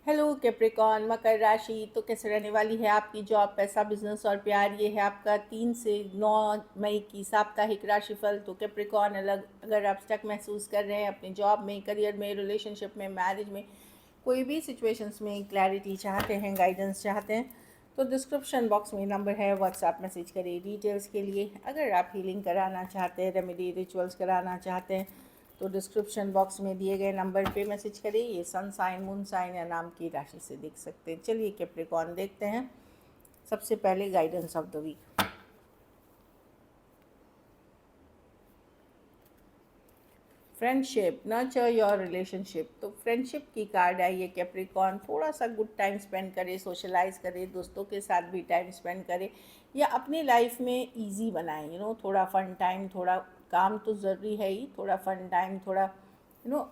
Hello Capricorn मकर राशि। तो कैसे रहने वाली है आपकी जॉब, पैसा, बिजनेस और प्यार। ये है आपका 3 से 9 मई की साप्ताहिक राशिफल। तो कैप्रिकॉन, अलग अगर आप स्टक महसूस कर रहे हैं अपने जॉब में, करियर में, रिलेशनशिप में, मैरिज में, कोई भी सिचुएशंस में क्लैरिटी चाहते हैं, गाइडेंस चाहते हैं, तो डिस्क्रिप्शन बॉक्स में नंबर है, व्हाट्सएप मैसेज करिए डिटेल्स के लिए। अगर आप हीलिंग कराना चाहते हैं, रेमेडी रिचुअल्स कराना चाहते हैं, तो डिस्क्रिप्शन बॉक्स में दिए गए नंबर पे मैसेज करिए। ये सन साइन, मून साइन या नाम की राशि से देख सकते हैं। चलिए कैप्रिकॉन देखते हैं। सबसे पहले guidance of the week. Friendship, nurture your relationship. तो फ्रेंडशिप की कार्ड आई है कैप्रिकॉन। थोड़ा सा गुड टाइम स्पेंड करें, सोशलाइज करें, दोस्तों के साथ भी टाइम स्पेंड करें, या अपनी लाइफ में इजी बनाएं। थोड़ा फन टाइम, थोड़ा काम तो ज़रूरी है ही, थोड़ा फन टाइम, थोड़ा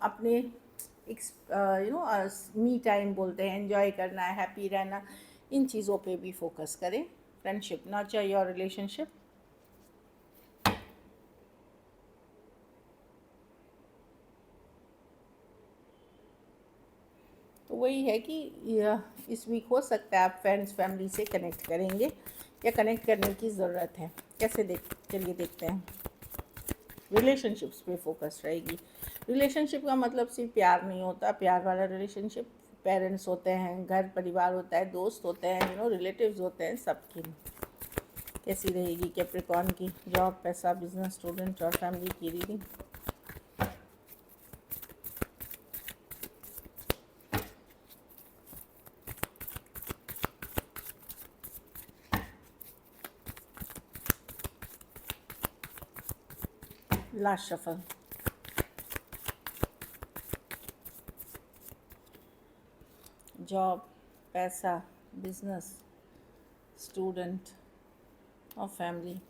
अपने एक मी टाइम बोलते हैं, एंजॉय करना है, हैप्पी रहना, इन चीज़ों पे भी फोकस करें। Friendship, nurture your relationship. तो वही है कि इस वीक हो सकता है आप फ्रेंड्स फैमिली से कनेक्ट करेंगे, या कनेक्ट करने की ज़रूरत है। कैसे चलिए देखते हैं। रिलेशनशिप्स पे फोकस रहेगी। रिलेशनशिप का मतलब सिर्फ प्यार नहीं होता। प्यार वाला रिलेशनशिप, पेरेंट्स होते हैं, घर परिवार होता है, दोस्त होते हैं, रिलेटिव्स होते हैं, सबकी। कैसी रहेगी कैप्रिकॉन की जॉब, पैसा, बिजनेस, स्टूडेंट और फैमिली की रीडिंग। Last shuffle. जॉब, पैसा, बिजनेस, स्टूडेंट और फैमिली।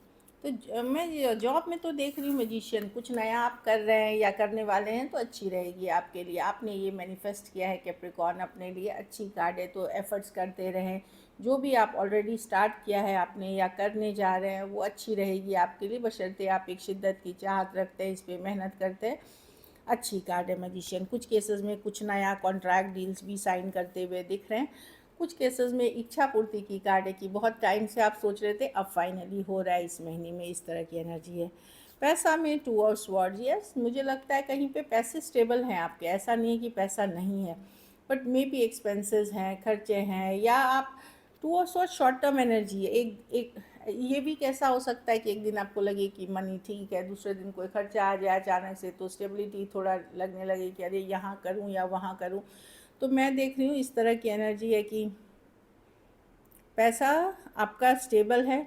तो मैं जॉब में तो देख रही हूँ मैजिशियन, कुछ नया आप कर रहे हैं या करने वाले हैं तो अच्छी रहेगी आपके लिए। आपने ये मैनिफेस्ट किया है कैप्रिकॉर्न अपने लिए, अच्छी कार्ड है। तो एफर्ट्स करते रहें, जो भी आप ऑलरेडी स्टार्ट किया है आपने या करने जा रहे हैं वो अच्छी रहेगी आपके लिए, बशर्ते आप एक शिद्दत की चाहत रखते हैं, इस पर मेहनत करते हैं। अच्छी कार्ड है मैजिशियन। कुछ केसेस में कुछ नया कॉन्ट्रैक्ट डील्स भी साइन करते हुए दिख रहे हैं। कुछ केसेस में इच्छा पूर्ति की कार्ड है कि बहुत टाइम से आप सोच रहे थे, अब फाइनली हो रहा है इस महीने में, इस तरह की एनर्जी है। पैसा में 2 ऑफ स्वॉर्ड्स। यस, मुझे लगता है कहीं पे पैसे स्टेबल हैं आपके, ऐसा नहीं है कि पैसा नहीं है, बट मे बी एक्सपेंसेस हैं, खर्चे हैं, या आप 2 of swords short term energy है। एक एक ये भी कैसा हो सकता है कि एक दिन आपको लगे कि मनी ठीक है, दूसरे दिन कोई खर्चा आ जाए अचानक से, तो स्टेबिलिटी थोड़ा लगने लगे कि अरे यहाँ करूँ या वहाँ करूँ। तो मैं देख रही हूँ इस तरह की एनर्जी है कि पैसा आपका स्टेबल है।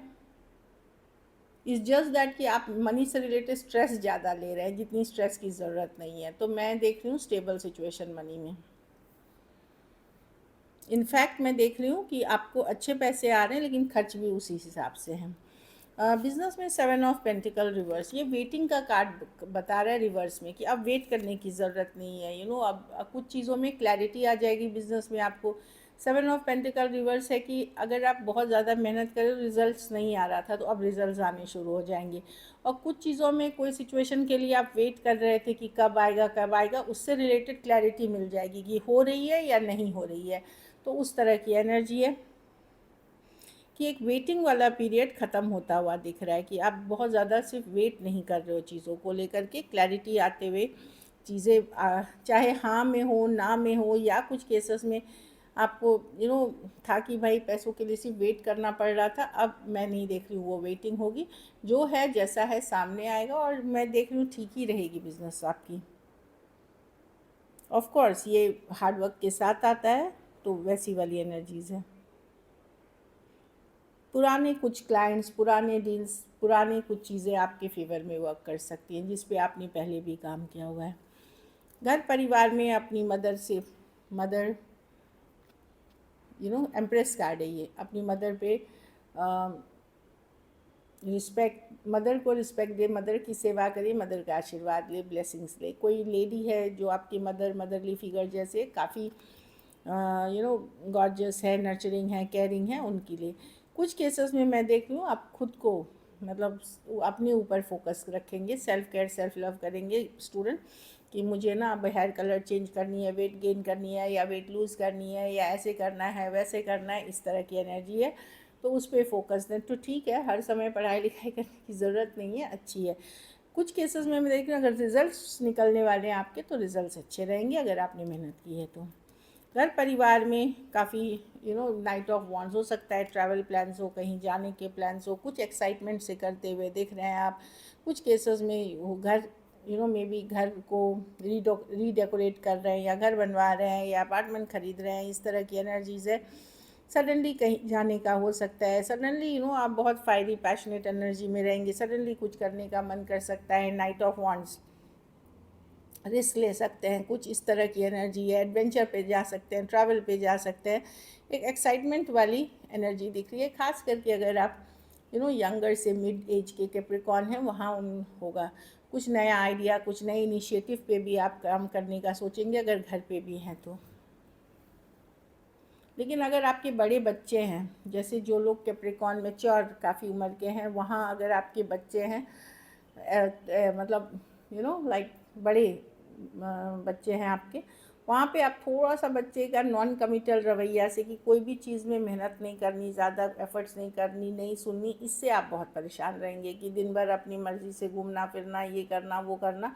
इज़ जस्ट दैट कि आप मनी से रिलेटेड स्ट्रेस ज़्यादा ले रहे हैं, जितनी स्ट्रेस की ज़रूरत नहीं है। तो मैं देख रही हूँ स्टेबल सिचुएशन मनी में। इनफैक्ट मैं देख रही हूँ कि आपको अच्छे पैसे आ रहे हैं, लेकिन खर्च भी उसी हिसाब से हैं। बिजनेस में 7 ऑफ पेंटिकल रिवर्स, ये वेटिंग का कार्ड बता रहा है रिवर्स में, कि अब वेट करने की ज़रूरत नहीं है। अब कुछ चीज़ों में क्लैरिटी आ जाएगी बिजनेस में आपको। 7 ऑफ पेंटिकल रिवर्स है कि अगर आप बहुत ज़्यादा मेहनत करें, रिजल्ट्स नहीं आ रहा था, तो अब रिजल्ट्स आने शुरू हो जाएंगे। और कुछ चीज़ों में, कोई सिचुएशन के लिए आप वेट कर रहे थे कि कब आएगा कब आएगा, उससे रिलेटेड क्लैरिटी मिल जाएगी कि हो रही है या नहीं हो रही है। तो उस तरह की एनर्जी है कि एक वेटिंग वाला पीरियड ख़त्म होता हुआ दिख रहा है, कि आप बहुत ज़्यादा सिर्फ वेट नहीं कर रहे हो चीज़ों को लेकर के, क्लैरिटी आते हुए चीज़ें चाहे हाँ में हो, ना में हो, या कुछ केसेस में आपको था कि भाई पैसों के लिए सिर्फ वेट करना पड़ रहा था। अब मैं नहीं देख रही हूँ वो वेटिंग होगी, जो है जैसा है सामने आएगा, और मैं देख रही हूँ ठीक ही रहेगी बिजनेस आपकी। ऑफ कोर्स ये हार्ड वर्क के साथ आता है, तो वैसी वाली एनर्जीज़ है। पुराने कुछ क्लाइंट्स, पुराने डील्स, पुराने कुछ चीज़ें आपके फेवर में वर्क कर सकती हैं, जिस पे आपने पहले भी काम किया हुआ है। घर परिवार में अपनी मदर से, मदर एम्प्रेस कार्ड है ये, अपनी मदर पे रिस्पेक्ट, मदर को रिस्पेक्ट दे, मदर की सेवा करे, मदर का आशीर्वाद ले, ब्लेसिंग्स ले। कोई लेडी है जो आपकी मदरली फिगर जैसे काफ़ी गॉर्जियस है, नर्चरिंग है, केयरिंग है, उनके लिए। कुछ केसेस में मैं देख रही हूँ आप खुद को, मतलब अपने ऊपर फोकस रखेंगे, सेल्फ केयर, सेल्फ लव करेंगे स्टूडेंट। कि मुझे ना अब हेयर कलर चेंज करनी है, वेट गेन करनी है, या वेट लूज़ करनी है, या ऐसे करना है, वैसे करना है, इस तरह की एनर्जी है, तो उस पर फोकस दें। तो ठीक है, हर समय पढ़ाई लिखाई करने की ज़रूरत नहीं है, अच्छी है। कुछ केसेस में मैं देख रही हूँ, अगर रिजल्ट्स निकलने वाले हैं आपके, तो रिजल्ट्स अच्छे रहेंगे अगर आपने मेहनत की है तो। घर परिवार में काफ़ी नाइट ऑफ वॉन्ड्स हो सकता है, ट्रैवल प्लान्स हो, कहीं जाने के प्लान्स हो, कुछ एक्साइटमेंट से करते हुए दिख रहे हैं आप। कुछ केसेस में वो घर मे बी घर को रीडेकोरेट कर रहे हैं, या घर बनवा रहे हैं, या अपार्टमेंट ख़रीद रहे हैं, इस तरह की एनर्जीज़ है। सडनली कहीं जाने का हो सकता है, सडनली आप बहुत फायरी पैशनेट एनर्जी में रहेंगे, सडनली कुछ करने का मन कर सकता है। नाइट ऑफ वॉन्ड्स, रिस्क ले सकते हैं, कुछ इस तरह की एनर्जी है। एडवेंचर पे जा सकते हैं, ट्रैवल पे जा सकते हैं, एक एक्साइटमेंट वाली एनर्जी दिख रही है। ख़ास करके अगर आप यंगर से मिड एज के कैप्रिकॉर्न हैं, वहाँ होगा कुछ नया आइडिया, कुछ नए इनिशिएटिव पे भी आप काम करने का सोचेंगे अगर घर पे भी हैं तो। लेकिन अगर आपके बड़े बच्चे हैं, जैसे जो लोग कैप्रिकॉर्न मैच्योर काफ़ी उम्र के हैं, वहाँ अगर आपके बच्चे हैं मतलब लाइक बड़े बच्चे हैं आपके, वहाँ पे आप थोड़ा सा बच्चे का नॉन कमिटल रवैया से कि कोई भी चीज़ में मेहनत नहीं करनी, ज़्यादा एफर्ट्स नहीं करनी, नहीं सुननी, इससे आप बहुत परेशान रहेंगे कि दिन भर अपनी मर्ज़ी से घूमना फिरना, ये करना वो करना,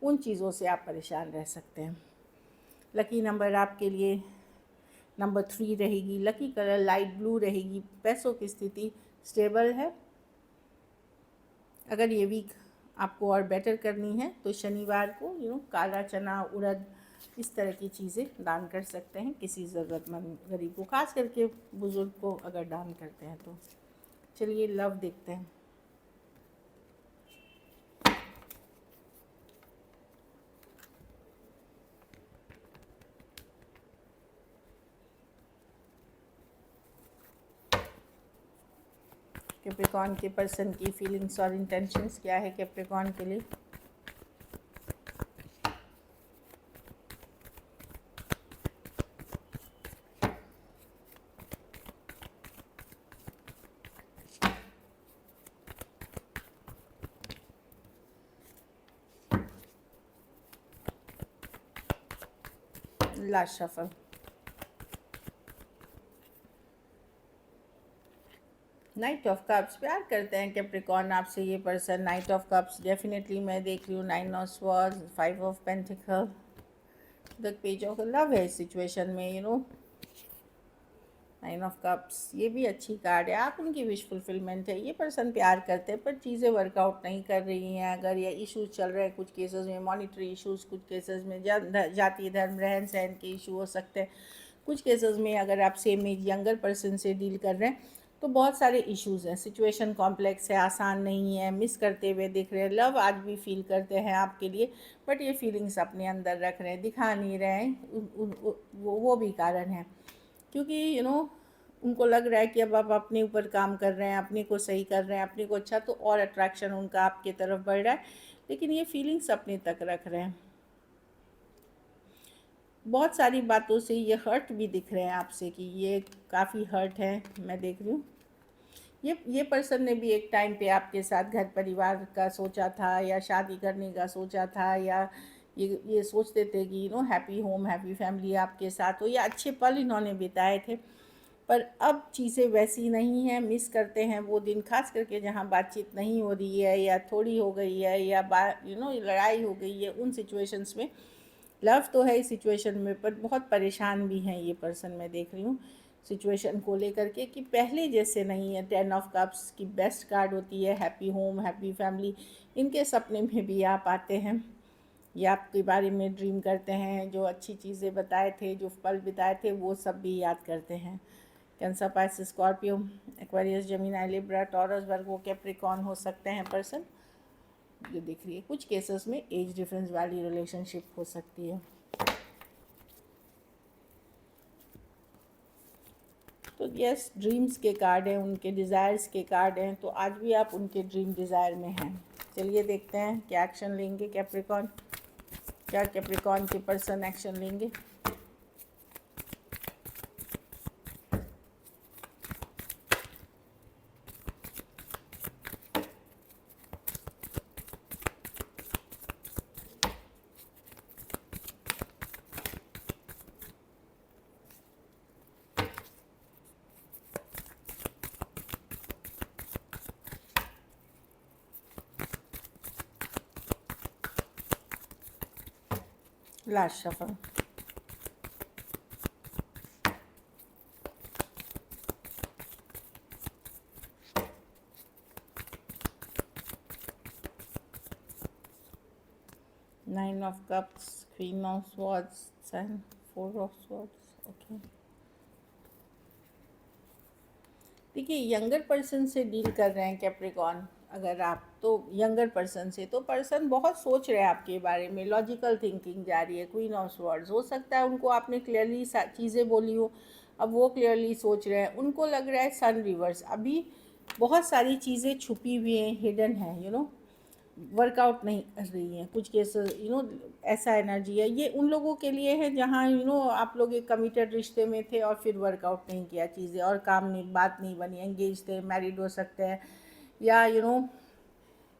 उन चीज़ों से आप परेशान रह सकते हैं। लकी नंबर आपके लिए नंबर 3 रहेगी। लकी कलर लाइट ब्लू रहेगी। पैसों की स्थिति स्टेबल है। अगर ये वीक आपको और बेटर करनी है तो शनिवार को काला चना, उड़द, इस तरह की चीज़ें दान कर सकते हैं किसी ज़रूरतमंद गरीब को, खास करके बुज़ुर्ग को अगर दान करते हैं तो। चलिए लव देखते हैं। कैप्रिकॉर्न के पर्सन की फीलिंग्स और इंटेंशंस क्या है कैप्रिकॉर्न के लिए। Last shuffle. Night of cups, प्यार करते हैं कैप्रिकॉर्न आपसे ये person. Night of cups definitely मैं देख रही हूँ। 9 of swords, 5 of pentacle, the page of love है इस सिचुएशन में। 9 ऑफ कप्स ये भी अच्छी कार्ड है। आप उनकी विश फुलफिलमेंट है। ये पर्सन प्यार करते हैं पर चीज़ें वर्कआउट नहीं कर रही हैं। अगर ये इश्यूज चल रहे हैं, कुछ केसेस में मॉनिटरी इश्यूज, कुछ केसेस में जाति धर्म रहन सहन के इशू हो सकते हैं, कुछ केसेस में अगर आप सेम एज यंगर पर्सन से डील कर रहे हैं तो बहुत सारे इश्यूज़ हैं। सिचुएशन कॉम्प्लेक्स है, आसान नहीं है, मिस करते हुए दिख रहे हैं। लव आज भी फील करते हैं आपके लिए, बट ये फीलिंग्स अपने अंदर रख रहे हैं, दिखा नहीं रहे हैं। वो भी कारण है क्योंकि उनको लग रहा है कि अब आप अपने ऊपर काम कर रहे हैं, अपने को सही कर रहे हैं, अपने को अच्छा, तो और अट्रैक्शन उनका आपके तरफ बढ़ रहा है, लेकिन ये फीलिंग्स अपने तक रख रहे हैं। बहुत सारी बातों से ये हर्ट भी दिख रहे हैं आपसे कि ये काफ़ी हर्ट है। मैं देख रही हूँ ये पर्सन ने भी एक टाइम पे आपके साथ घर परिवार का सोचा था, या शादी करने का सोचा था, या ये सोचते थे कि हैप्पी होम हैप्पी फैमिली आपके साथ हो, या अच्छे पल इन्होंने बिताए थे। पर अब चीज़ें वैसी नहीं हैं, मिस करते हैं वो दिन, खास करके जहाँ बातचीत नहीं हो रही है, या थोड़ी हो गई है, या लड़ाई हो गई है, उन सिचुएशंस में। लव तो है इस सिचुएशन में, पर बहुत परेशान भी हैं ये पर्सन। मैं देख रही हूँ सिचुएशन को लेकर के कि पहले जैसे नहीं है। 10 ऑफ कप्स की बेस्ट कार्ड होती है, हैप्पी होम हैप्पी फैमिली। इनके सपने में भी आप आते हैं, या आपके बारे में ड्रीम करते हैं, जो अच्छी चीज़ें बताए थे, जो पल बिताए थे, वो सब भी याद करते हैं। Cancer, Pisces, Scorpio, Aquarius, Gemini, Libra, Taurus, Virgo, Capricorn हो सकते हैं पर्सन जो दिख रही है। कुछ केसेस में एज डिफरेंस वाली रिलेशनशिप हो सकती है। तो यस, ड्रीम्स के कार्ड हैं, उनके डिज़ायर्स के कार्ड हैं, तो आज भी आप उनके ड्रीम डिज़ायर में हैं। चलिए देखते हैं क्या एक्शन लेंगे कैप्रिकॉर्न। क्या कैप्रिकॉर्न के पर्सन एक्शन लेंगे। Last shuffle. Nine of cups, queen of swords and four of swords. Okay, देखिए यंगर पर्सन से डील कर रहे हैं कैप्रिकॉन, अगर आप तो यंगर पर्सन से, तो पर्सन बहुत सोच रहे हैं आपके बारे में, लॉजिकल थिंकिंग जा रही है। क्वीन ऑफ स्वॉर्ड्स, हो सकता है उनको आपने क्लियरली चीज़ें बोली हो, अब वो क्लियरली सोच रहे हैं। उनको लग रहा है सन रिवर्स, अभी बहुत सारी चीज़ें छुपी हुई हैं, हिडन है, वर्कआउट नहीं कर रही हैं कुछ केसेस, ऐसा एनर्जी है। ये उन लोगों के लिए है जहाँ आप लोग एक कमिटेड रिश्ते में थे और फिर वर्कआउट नहीं किया चीज़ें, और काम नहीं, बात नहीं बनी, एंगेज थे, मैरिड हो सकते हैं, या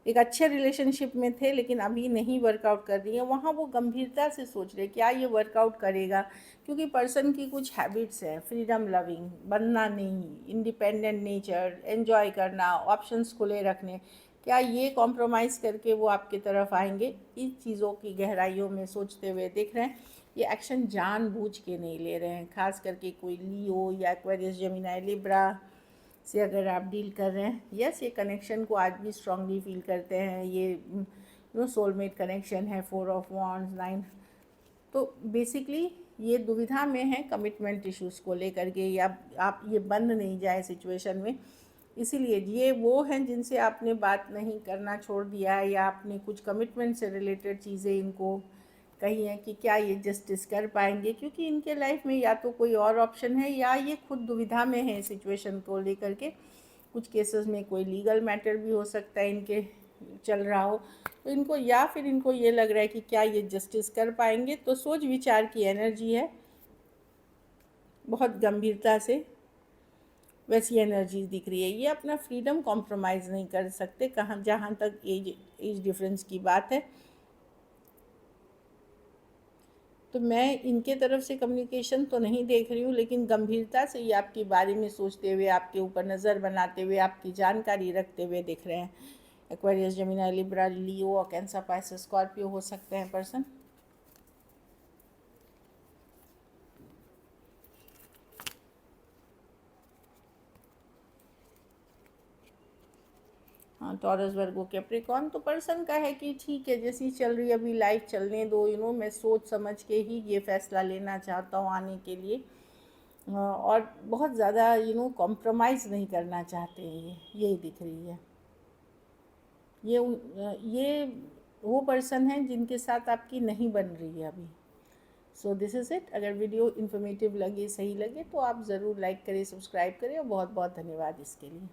एक अच्छे रिलेशनशिप में थे लेकिन अभी नहीं वर्कआउट कर रही है। वहाँ वो गंभीरता से सोच रहे क्या ये वर्कआउट करेगा, क्योंकि पर्सन की कुछ हैबिट्स हैं, फ्रीडम लविंग, बनना नहीं, इंडिपेंडेंट नेचर, एंजॉय करना, ऑप्शंस खुले रखने, क्या ये कॉम्प्रोमाइज़ करके वो आपकी तरफ आएंगे? इन चीज़ों की गहराइयों में सोचते हुए दिख रहे हैं। ये एक्शन जानबूझ के नहीं ले रहे हैं, खास करके कोई लियो या एक्वेरियस, जेमिनी, लिब्रा से अगर आप डील कर रहे हैं। यस, ये कनेक्शन को आज भी स्ट्रांगली फील करते हैं, ये सोलमेट कनेक्शन है, फोर ऑफ वॉन्ड्स, नाइन। तो बेसिकली ये दुविधा में है कमिटमेंट इश्यूज़ को लेकर के, या आप ये बंद नहीं जाए सिचुएशन में, इसीलिए ये वो हैं जिनसे आपने बात नहीं करना छोड़ दिया है, या आपने कुछ कमिटमेंट से रिलेटेड चीज़ें इनको कही हैं कि क्या ये जस्टिस कर पाएंगे, क्योंकि इनके लाइफ में या तो कोई और ऑप्शन है या ये खुद दुविधा में है सिचुएशन को लेकर के। कुछ केसेस में कोई लीगल मैटर भी हो सकता है इनके चल रहा हो, तो इनको, या फिर इनको ये लग रहा है कि क्या ये जस्टिस कर पाएंगे। तो सोच विचार की एनर्जी है, बहुत गंभीरता से वैसी एनर्जी दिख रही है। ये अपना फ्रीडम कॉम्प्रोमाइज़ नहीं कर सकते, कहाँ जहाँ तक एज डिफरेंस की बात है। तो मैं इनके तरफ से कम्युनिकेशन तो नहीं देख रही हूँ, लेकिन गंभीरता से ये आपके बारे में सोचते हुए, आपके ऊपर नज़र बनाते हुए, आपकी जानकारी रखते हुए दिख रहे हैं। एक्वेरियस, जेमिनी, लिब्रा, लियो और कैंसर, पाइसेस, स्कॉर्पियो हो सकते हैं पर्सन। हाँ, टॉरस, वर्गो, कैप्रिकॉन। तो पर्सन का है कि ठीक है, जैसी चल रही अभी लाइफ चलने दो, मैं सोच समझ के ही ये फैसला लेना चाहता हूँ आने के लिए, और बहुत ज़्यादा कॉम्प्रोमाइज़ नहीं करना चाहते हैं, यही दिख रही है। ये वो पर्सन है जिनके साथ आपकी नहीं बन रही है अभी। So this is it. अगर वीडियो इन्फॉर्मेटिव लगे, सही लगे, तो आप ज़रूर लाइक करें, सब्सक्राइब करें, और बहुत बहुत धन्यवाद इसके लिए।